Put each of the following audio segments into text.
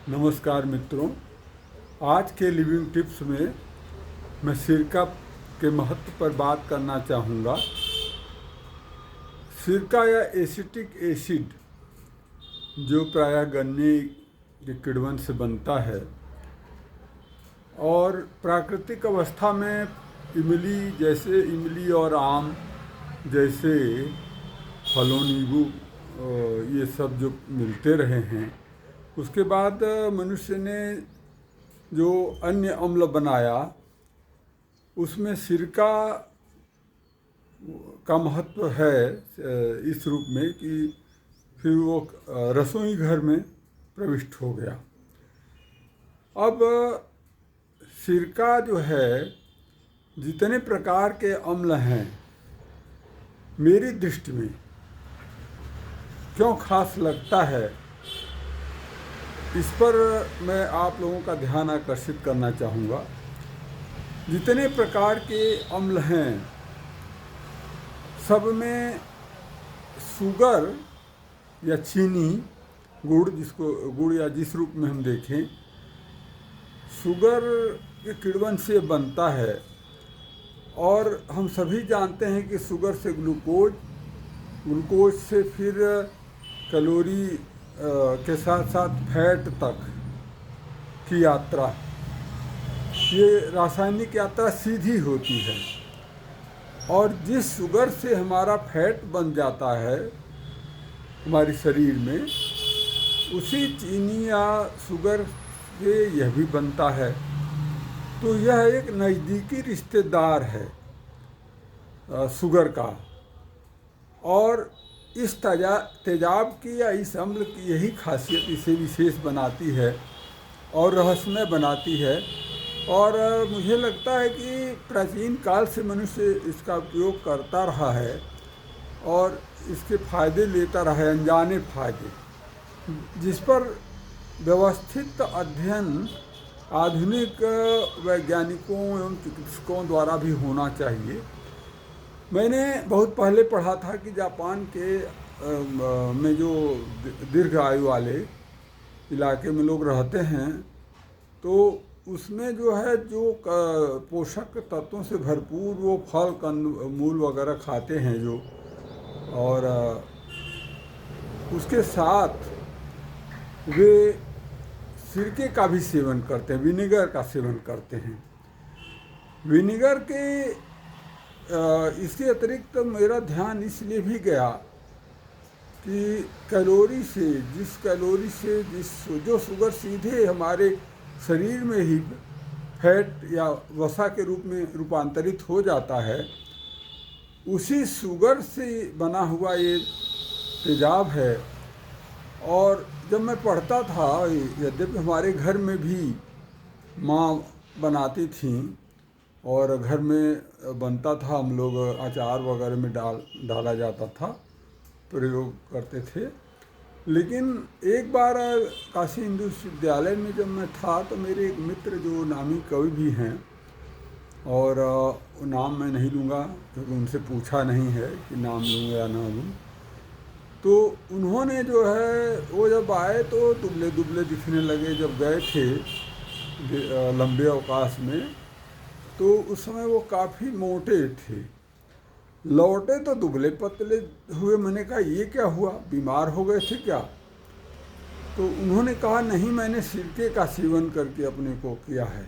नमस्कार मित्रों। आज के लिविंग टिप्स में मैं सिरका के महत्व पर बात करना चाहूँगा। सिरका या एसिटिक एसिड जो प्रायः गन्ने के किण्वन से बनता है और प्राकृतिक अवस्था में इमली और आम जैसे फलों नींबू ये सब जो मिलते रहे हैं, उसके बाद मनुष्य ने जो अन्य अम्ल बनाया उसमें सिरका का महत्व है इस रूप में कि फिर वो रसोई घर में प्रविष्ट हो गया। अब सिरका जो है, जितने प्रकार के अम्ल हैं, मेरी दृष्टि में क्यों खास लगता है, इस पर मैं आप लोगों का ध्यान आकर्षित करना चाहूँगा। जितने प्रकार के अम्ल हैं, सब में शुगर या चीनी, गुड़ या जिस रूप में हम देखें, शुगर के किण्वन से बनता है। और हम सभी जानते हैं कि शुगर से ग्लूकोज से फिर कैलोरी के साथ साथ फैट तक की यात्रा, ये रासायनिक यात्रा सीधी होती है। और जिस शुगर से हमारा फैट बन जाता है हमारे शरीर में, उसी चीनी या शुगर से यह भी बनता है। तो यह एक नज़दीकी रिश्तेदार है शुगर का। और इस तेजाब की या इस अम्ल की यही खासियत इसे विशेष बनाती है और रहस्यमय बनाती है। और मुझे लगता है कि प्राचीन काल से मनुष्य इसका उपयोग करता रहा है और इसके फायदे लेता रहा है, अनजाने फायदे, जिस पर व्यवस्थित अध्ययन आधुनिक वैज्ञानिकों एवं चिकित्सकों द्वारा भी होना चाहिए। मैंने बहुत पहले पढ़ा था कि जापान के में जो दीर्घ आयु वाले इलाके में लोग रहते हैं, तो उसमें जो है जो पोषक तत्वों से भरपूर वो फल कंद मूल वगैरह खाते हैं जो, और उसके साथ वे सिरके का भी सेवन करते हैं, विनेगर का सेवन करते हैं। विनेगर के इसके अतिरिक्त मेरा ध्यान इसलिए भी गया कि जो शुगर सीधे हमारे शरीर में ही फैट या वसा के रूप में रूपांतरित हो जाता है, उसी शुगर से बना हुआ ये तेजाब है। और जब मैं पढ़ता था, यद्यपि हमारे घर में भी माँ बनाती थीं और घर में बनता था, हम लोग अचार वगैरह में डाला जाता था, प्रयोग करते थे। लेकिन एक बार काशी हिंदू विश्वविद्यालय में जब मैं था, तो मेरे एक मित्र जो नामी कवि भी हैं, और नाम मैं नहीं लूँगा क्योंकि उनसे पूछा नहीं है कि नाम लूँ या ना लूँ, तो उन्होंने जो है वो जब आए तो दुबले दुबले दिखने लगे। जब गए थे लंबे अवकाश में, तो उस समय वो काफ़ी मोटे थे, लौटे तो दुबले पतले हुए। मैंने कहा ये क्या हुआ, बीमार हो गए थे क्या? तो उन्होंने कहा नहीं, मैंने सिरके का सेवन करके अपने को किया है।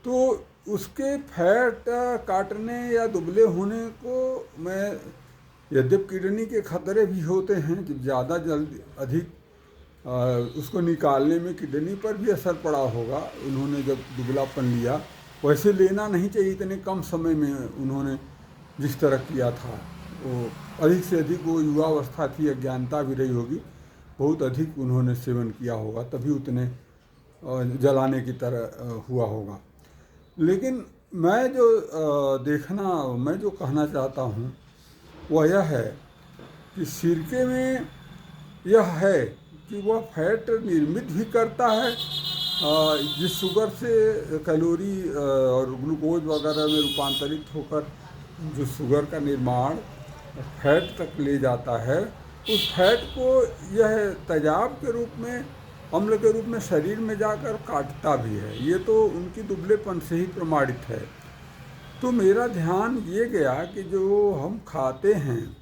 तो उसके फैट काटने या दुबले होने को मैं, यद्यपि किडनी के खतरे भी होते हैं, जब ज़्यादा अधिक उसको निकालने में किडनी पर भी असर पड़ा होगा। उन्होंने जब दुबलापन लिया, वैसे लेना नहीं चाहिए इतने कम समय में उन्होंने जिस तरह किया था, वो अधिक से अधिक, वो युवावस्था थी, अज्ञानता भी रही होगी, बहुत अधिक उन्होंने सेवन किया होगा, तभी उतने जलाने की तरह हुआ होगा। लेकिन मैं जो कहना चाहता हूँ वह यह है कि सिरके में यह है कि वह फैट निर्मित भी करता है, जिस शुगर से कैलोरी और ग्लूकोज वगैरह में रूपांतरित होकर जो शुगर का निर्माण फैट तक ले जाता है, उस फैट को यह तेजाब के रूप में अम्ल के रूप में शरीर में जाकर काटता भी है। ये तो उनकी दुबलेपन से ही प्रमाणित है। तो मेरा ध्यान ये गया कि जो हम खाते हैं,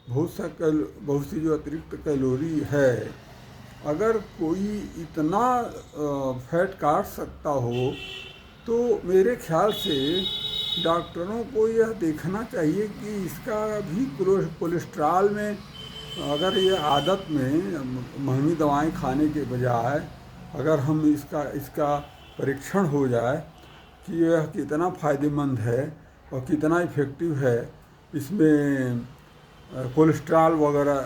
बहुत सी जो अतिरिक्त कैलोरी है, अगर कोई इतना फैट काट सकता हो तो मेरे ख्याल से डॉक्टरों को यह देखना चाहिए कि इसका भी कोलेस्ट्रॉल में, अगर ये आदत में महंगी दवाएं खाने के बजाय अगर हम इसका परीक्षण हो जाए कि यह कितना फ़ायदेमंद है और कितना इफ़ेक्टिव है इसमें कोलेस्ट्रॉल वगैरह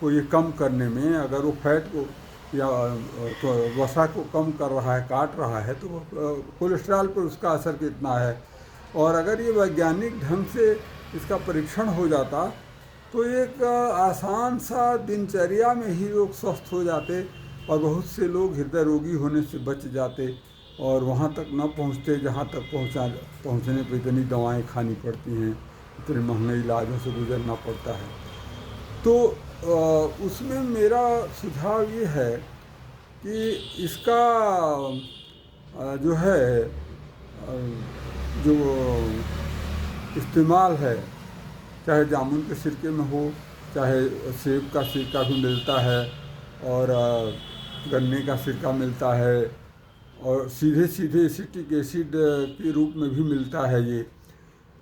को ये कम करने में, अगर वो फैट को या तो वसा को कम कर रहा है, काट रहा है, तो कोलेस्ट्रॉल पर उसका असर कितना है। और अगर ये वैज्ञानिक ढंग से इसका परीक्षण हो जाता तो एक आसान सा दिनचर्या में ही लोग स्वस्थ हो जाते और बहुत से लोग हृदय रोगी होने से बच जाते और वहाँ तक न पहुँचते जहाँ तक पहुँचने पर इतनी दवाएं खानी पड़ती हैं, इतने महंगे इलाजों से गुजरना पड़ता है। तो उसमें मेरा सुझाव ये है कि इसका जो है जो इस्तेमाल है, चाहे जामुन के सिरके में हो, चाहे सेब का सिरका भी मिलता है और गन्ने का सिरका मिलता है और सीधे सीधे एसिटिक एसिड के रूप में भी मिलता है ये,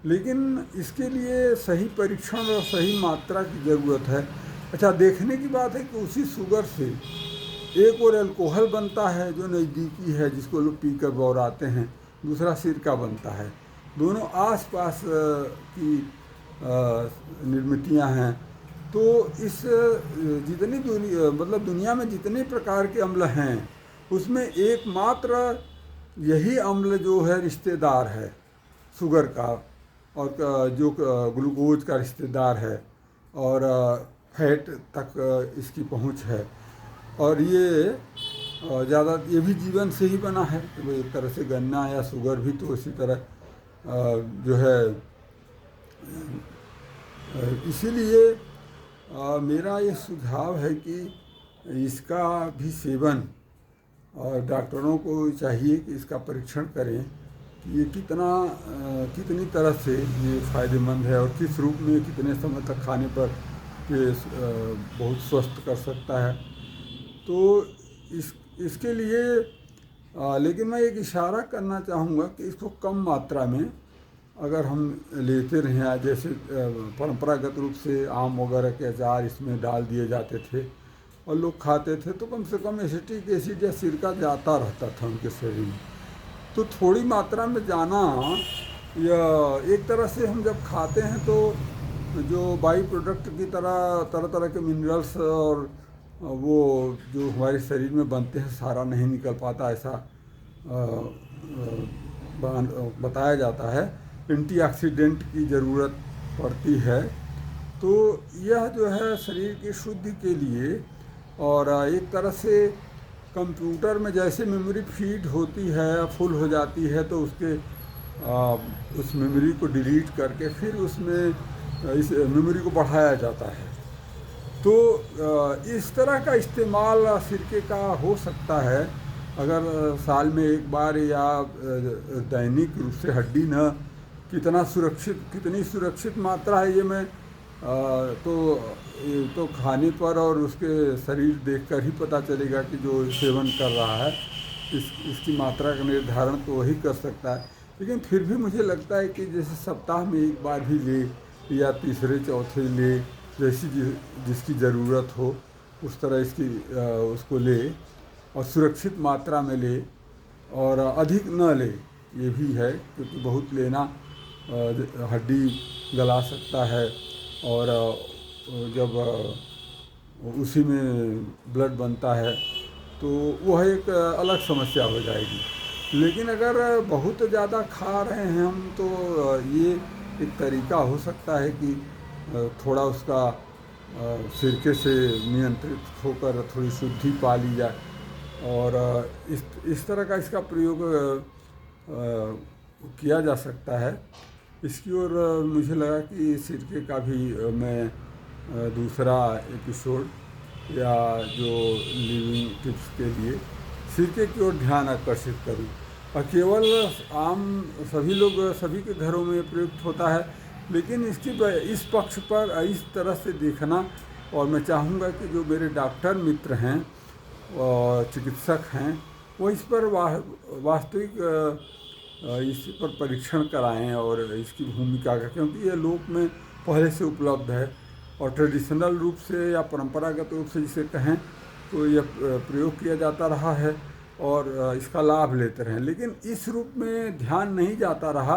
लेकिन इसके लिए सही परीक्षण और सही मात्रा की ज़रूरत है। अच्छा, देखने की बात है कि उसी शुगर से एक और अल्कोहल बनता है जो नज़दीकी है, जिसको लोग पीकर बौराते हैं, दूसरा सिरका बनता है। दोनों आसपास की निर्मितियां हैं। तो इस जितनी दुनिया में जितने प्रकार के अम्ल हैं उसमें एकमात्र यही अम्ल जो है रिश्तेदार है शुगर का, और जो ग्लूकोज का रिश्तेदार है और फैट तक इसकी पहुंच है। और ये ज़्यादा ये भी जीवन से ही बना है, तो एक तरह से गन्ना या शुगर भी तो इसी तरह जो है। इसीलिए मेरा ये सुझाव है कि इसका भी सेवन, और डॉक्टरों को चाहिए कि इसका परीक्षण करें कि ये कितनी तरह से ये फ़ायदेमंद है और किस रूप में कितने समय तक खाने पर ये बहुत स्वस्थ कर सकता है। तो इसके लिए लेकिन मैं एक इशारा करना चाहूँगा कि इसको कम मात्रा में अगर हम लेते रहें, जैसे परंपरागत रूप से आम वगैरह के अचार इसमें डाल दिए जाते थे और लोग खाते थे, तो कम से कम एसिटिक एसिड या सिरका जाता रहता था उनके शरीर में। तो थोड़ी मात्रा में जाना, या एक तरह से हम जब खाते हैं तो जो बाई प्रोडक्ट की तरह तरह के मिनरल्स और वो जो हमारे शरीर में बनते हैं सारा नहीं निकल पाता, ऐसा बताया जाता है। एंटीऑक्सीडेंट की ज़रूरत पड़ती है। तो यह जो है शरीर की शुद्धि के लिए, और एक तरह से कंप्यूटर में जैसे मेमोरी फीड होती है, फुल हो जाती है, तो उस मेमोरी को डिलीट करके फिर उसमें इस मेमोरी को बढ़ाया जाता है। तो इस तरह का इस्तेमाल सिरके का हो सकता है अगर साल में एक बार, या दैनिक रूप से। हड्डी न कितनी सुरक्षित मात्रा है ये मैं तो खाने पर और उसके शरीर देखकर ही पता चलेगा कि जो सेवन कर रहा है इसकी मात्रा का निर्धारण तो वही कर सकता है। लेकिन फिर भी मुझे लगता है कि जैसे सप्ताह में एक बार भी ले, या तीसरे चौथे ले, जैसी जिसकी ज़रूरत हो उस तरह उसको ले, और सुरक्षित मात्रा में ले, और अधिक न ले, ये भी है, क्योंकि बहुत लेना हड्डी गला सकता है और जब उसी में ब्लड बनता है तो वह एक अलग समस्या हो जाएगी। लेकिन अगर बहुत ज़्यादा खा रहे हैं हम, तो ये एक तरीका हो सकता है कि थोड़ा उसका सिरके से नियंत्रित होकर थोड़ी शुद्धि पा ली जाए, और इस तरह का इसका प्रयोग किया जा सकता है। इसकी ओर मुझे लगा कि सिरके का भी मैं दूसरा एपिसोड या जो लिविंग टिप्स के लिए सिरके की ओर ध्यान आकर्षित करूं। और केवल आम सभी लोग सभी के घरों में प्रयुक्त होता है, लेकिन इस पक्ष पर इस तरह से देखना, और मैं चाहूँगा कि जो मेरे डॉक्टर मित्र हैं और चिकित्सक हैं वो इस पर वास्तविक इस पर परीक्षण कराएं और इसकी भूमिका का, क्योंकि ये लोक में पहले से उपलब्ध है और ट्रेडिशनल रूप से या परंपरागत रूप से जिसे कहें तो यह प्रयोग किया जाता रहा है और इसका लाभ लेते रहे। लेकिन इस रूप में ध्यान नहीं जाता रहा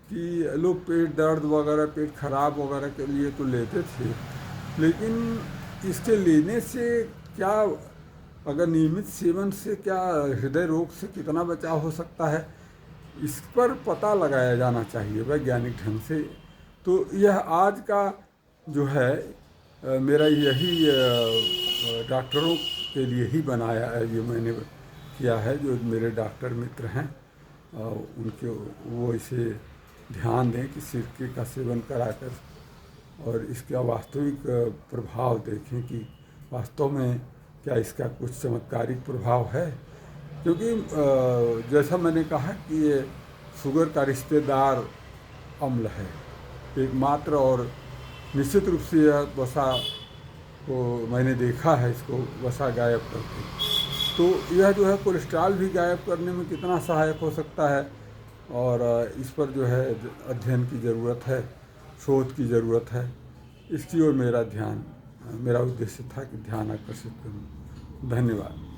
कि लोग पेट दर्द वगैरह, पेट खराब वगैरह के लिए तो लेते थे, लेकिन इसके लेने से क्या, अगर नियमित सेवन से क्या हृदय रोग से कितना बचाव हो सकता है, इस पर पता लगाया जाना चाहिए वैज्ञानिक ढंग से। तो यह आज का जो है मेरा यही डॉक्टरों के लिए ही बनाया है, ये मैंने किया है। जो मेरे डॉक्टर मित्र हैं उनके वो इसे ध्यान दें कि सिरके का सेवन कराकर और इसका वास्तविक प्रभाव देखें कि वास्तव में क्या इसका कुछ चमत्कारिक प्रभाव है। क्योंकि जैसा मैंने कहा कि ये शुगर का रिश्तेदार अम्ल है एकमात्र, और निश्चित रूप से यह वसा को मैंने देखा है, इसको वसा गायब करके। तो यह जो है कोलेस्ट्रॉल भी गायब करने में कितना सहायक हो सकता है, और इस पर जो है अध्ययन की ज़रूरत है, शोध की ज़रूरत है। इसकी ओर मेरा उद्देश्य था कि ध्यान आकर्षित करूँ। धन्यवाद।